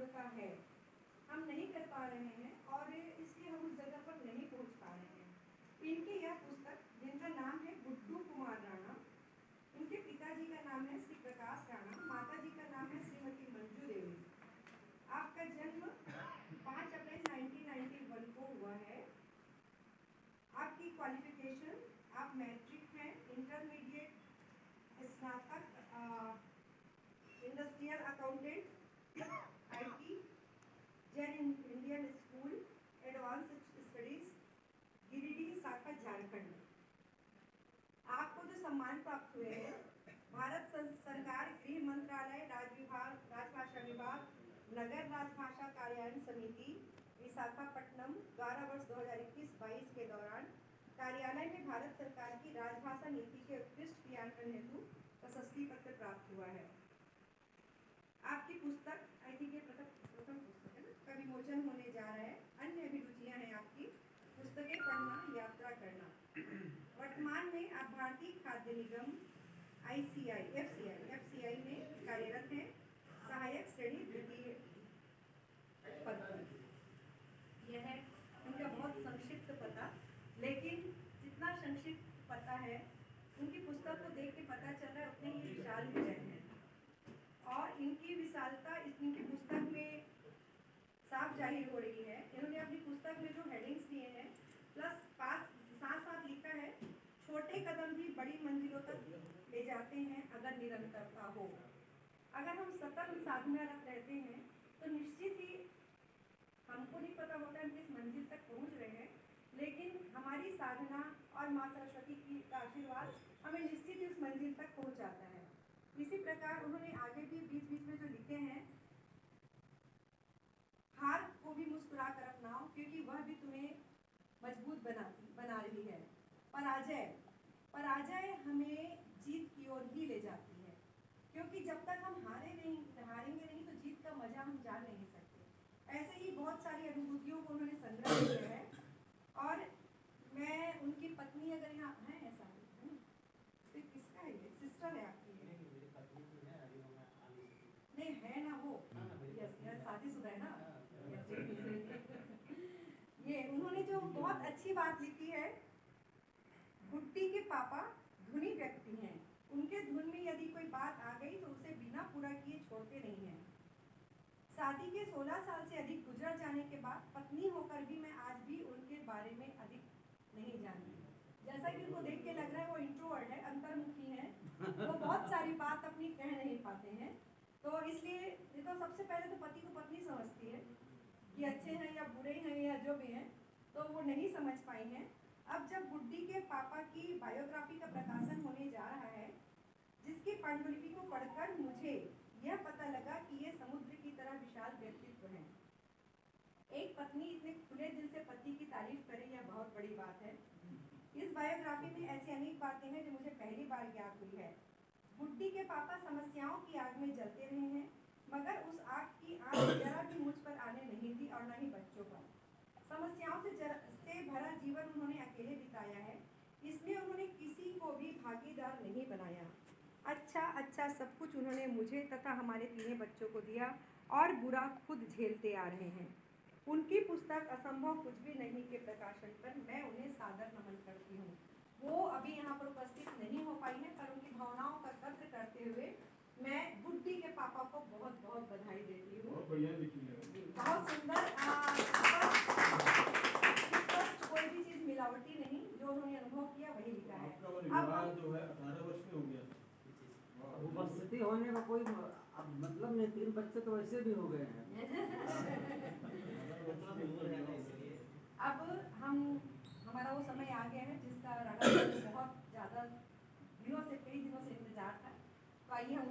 आवश्यकता है, हम नहीं कर पा रहे हैं और इसलिए हम उस जगह पर नहीं पहुंच पा रहे हैं। इनकी यह पुस्तक, जिनका नाम है गुड्डू कुमार राणा, उनके पिताजी का नाम है श्री प्रकाश राणा, माता जी का नाम है श्रीमती मंजू देवी। आपका जन्म 5 अप्रैल 1991 को हुआ है। आपकी क्वालिफिकेशन, आप मैट्रिक हैं, इंटरमीडिएट, स्नातक, industrial accountant, IT, Jain Indian school, advance studies, Giridih शाखा, झारखंड। आपको जो सम्मान प्राप्त हुए हैं, भारत सरकार गृह मंत्रालय, राजभाषा विभाग, नगर राजभाषा कार्यान्वयन समिति, विशाखापट्टनम द्वारा वर्ष 2021-22 के दौरान कार्यालय में भारत सरकार की राजभाषा नीति के उत्कृष्ट क्रियान्वयन हेतु प्रशस्ति पत्र प्राप्त हुआ है। आपकी पुस्तक, आई थिंक ये प्रथम पुस्तक है ना, का विमोचन होने जा रहा है। अन्य अभिरुचियां हैं आपकी, पुस्तकें पढ़ना, यात्रा करना। वर्तमान में आप भारतीय खाद्य निगम एफसीआई में कार्यरत हैं, सहायक श्रेणी द्वितीय पद पर। यह है उनका बहुत संक्षिप्त पता, लेकिन जितना संक्षिप्त पता है, उनकी पुस्तक को देख के पता चल रहा है उतने ही विशाल हृदय हैं। और इनकी विशालता इनकी पुस्तक में साफ जाहिर हो रही है। इन्होंने अपनी पुस्तक में जो हेडिंग्स दिए हैं, प्लस साथ साथ लिखा है, छोटे कदम भी बड़ी मंजिलों तक ले जाते हैं अगर निरंतरता हो। अगर हम सतत साधनारत रहते हैं तो निश्चित ही, हमको नहीं पता होता हम किस मंजिल तक पहुंच रहे हैं, लेकिन हमारी साधना और माँ सरस्वती की आशीर्वाद हमें निश्चित ही उस मंजिल तक पहुंचाता है। इसी प्रकार उन्होंने आगे भी बीच बीच में जो लिखे हैं, हार को भी मुस्कुरा कर अपनाओ क्योंकि वह भी तुम्हें मजबूत बना रही है। पराजय हमें जीत की ओर ही ले जाती है, क्योंकि जब तक हम हारेंगे नहीं तो जीत का मजा हम जान नहीं सकते। ऐसे ही बहुत सारी अनुभूतियों को उन्होंने संग्रह किया है। और मैं उनकी पत्नी, अगर यहाँ है ऐसा है ना, तो किसका है ये? सिस्टर है आपकी? नहीं है ना वो, यस, शादीशुदा है ना। ये उन्होंने जो बहुत अच्छी बात लिखी है, गुड्डी के पापा धुनी व्यक्ति हैं, उनके धुन में यदि कोई बात आ गई तो उसे बिना पूरा किए छोड़ते नहीं हैं। शादी के 16 साल से अधिक गुजर जाने के बाद पत्नी होकर भी मैं आज भी उनके बारे में अधिक नहीं जानती। जैसा कि उनको देख के लग रहा है वो इंट्रोवर्ट है, अंतर्मुखी है, वो बहुत सारी बात अपनी कह नहीं पाते हैं। तो इसलिए देखो, सबसे पहले तो पति को पत्नी समझती है कि अच्छे हैं या बुरे हैं या जो भी हैं, तो वो नहीं समझ पाई हैं। अब जब गुड्डी के पापा की बायोग्राफी का प्रकाशन होने जा रहा है, जिसकी पांडुलिपि को पढ़कर मुझे यह पता लगा कि ये समुद्र की तरह विशाल व्यक्तित्व है। एक पत्नी इतने खुले दिल से पति की तारीफ करे, यह बहुत बड़ी बात है। इस बायोग्राफी में ऐसी अनेक बातें हैं जो मुझे पहली बार ज्ञात हुई है। गुड्डी के पापा समस्याओं की आग में जलते रहे हैं, मगर उस आग की आग जरा भी मुझ पर आने नहीं दी और न ही बच्चों पर। समस्याओं से भरा जीवन उन्होंने अकेले बिताया है, इसमें उन्होंने किसी को भी भागीदार नहीं बनाया। अच्छा सब कुछ उन्होंने मुझे तथा हमारे 3 बच्चों को दिया और बुरा खुद झेलते आ रहे हैं। उनकी पुस्तक असंभव कुछ भी नहीं के प्रकाशन पर मैं उन्हें सादर नमन करती हूँ। वो अभी यहाँ पर उपस्थित नहीं हो पाई है, पर उनकी भावनाओं का कद्र करते हुए मैं गुड्डी के पापा को बहुत बहुत बधाई देती हूँ। बहुत बढ़िया लिखी है, बहुत सुंदर। कोई भी चीज मिलावटी नहीं, जो उन्होंने अनुभव किया वही लिखा है। अब जो है 18 वर्ष में हो गया, उपस्थिति होने का कोई मतलब नहीं, 3 बच्चे तो वैसे भी हो गए हैं। अब हमारा वो समय आ गया है जिसका राणा बहुत ज़्यादा कई दिनों से इंतजार था। तो आइए हम